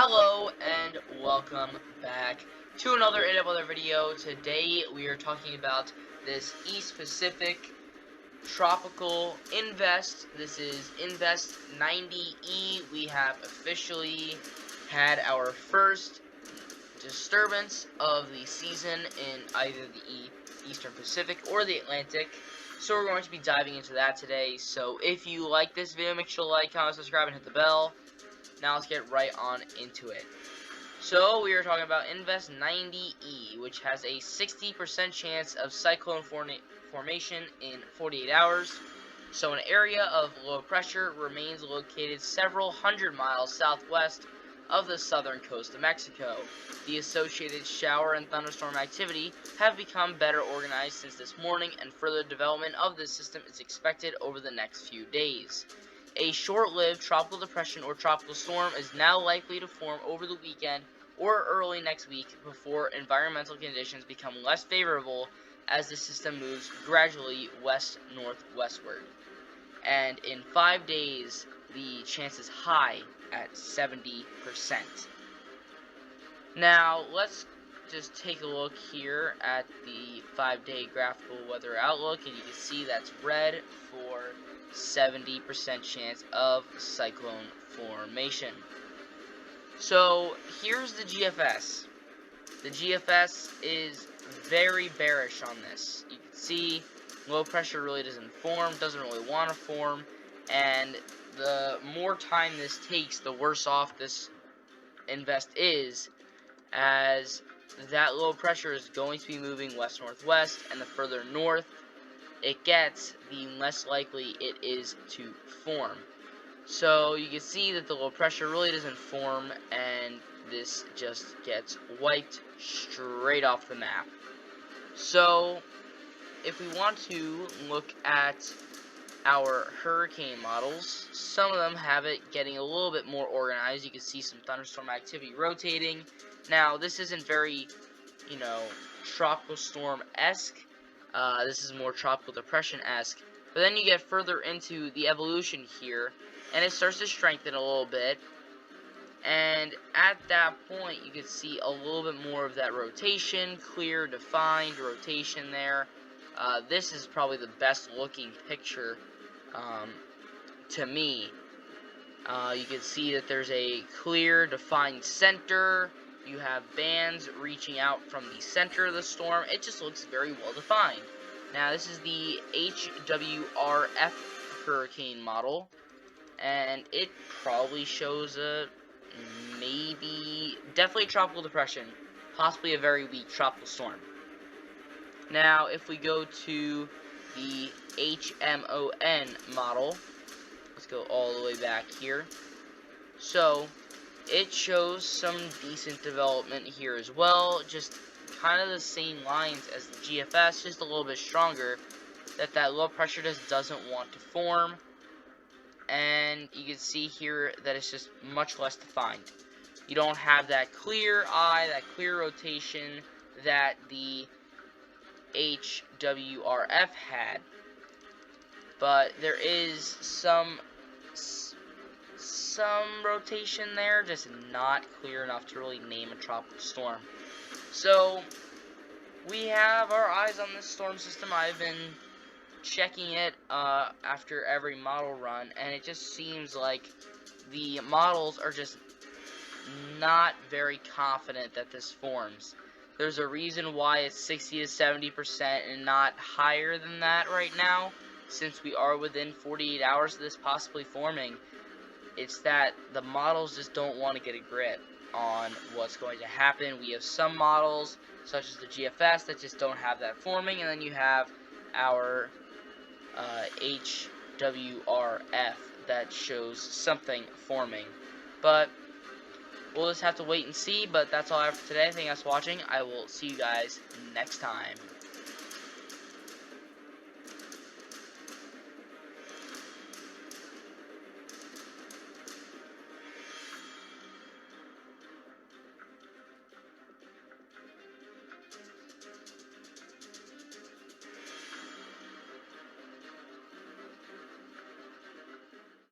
Hello and welcome back to another AWeather video. Today we are talking about this East Pacific tropical Invest. This is Invest 90E. We have officially had our first disturbance of the season in either the Eastern Pacific or the Atlantic. So we're going to be diving into that today. So if you like this video, make sure to like, comment, subscribe, and hit the bell. Now let's get right on into it. So we are talking about Invest 90E, which has a 60% chance of cyclone formation in 48 hours. So an area of low pressure remains located several hundred miles southwest of the southern coast of Mexico. The associated shower and thunderstorm activity have become better organized since this morning, and further development of this system is expected over the next few days. A short-lived tropical depression or tropical storm is now likely to form over the weekend or early next week before environmental conditions become less favorable as the system moves gradually west-northwestward. And in 5 days, the chance is high at 70%. Now, let's just take a look here at the 5-day graphical weather outlook, and you can see that's red for 70% chance of cyclone formation. So here's the GFS. The GFS is very bearish on this. You can see low pressure really doesn't form, doesn't really want to form, and the more time this takes, the worse off this Invest is, as that low pressure is going to be moving west-northwest, and the further north it gets, the less likely it is to form. So you can see that the low pressure really doesn't form, and this just gets wiped straight off the map. So if we want to look at our hurricane models, some of them have it getting a little bit more organized. You can see some thunderstorm activity rotating. Now this isn't very, tropical storm-esque. This is more tropical depression-esque. But then you get further into the evolution here, and it starts to strengthen a little bit. And at that point, you can see a little bit more of that rotation, clear, defined rotation there. This is probably the best looking picture to me. You can see that there's a clear, defined center. You have bands reaching out from the center of the storm. It just looks very well defined. Now, this is the HWRF hurricane model, and it probably shows definitely a tropical depression, possibly a very weak tropical storm. Now, if we go to the HMON model, let's go all the way back here. So it shows some decent development here as well, just kind of the same lines as the GFS, just a little bit stronger, that low pressure just doesn't want to form, and you can see here that it's just much less defined. You don't have that clear eye, that clear rotation that the HWRF had, but there is some rotation there, just not clear enough to really name a tropical storm. So we have our eyes on this storm system. I've been checking it after every model run, and it just seems like the models are just not very confident that this forms. There's a reason why it's 60 to 70% and not higher than that right now, since we are within 48 hours of this possibly forming. It's that the models just don't want to get a grip on what's going to happen. We have some models, such as the GFS, that just don't have that forming, and then you have our HWRF that shows something forming. But we'll just have to wait and see, but that's all I have for today. Thank you guys for watching. I will see you guys next time.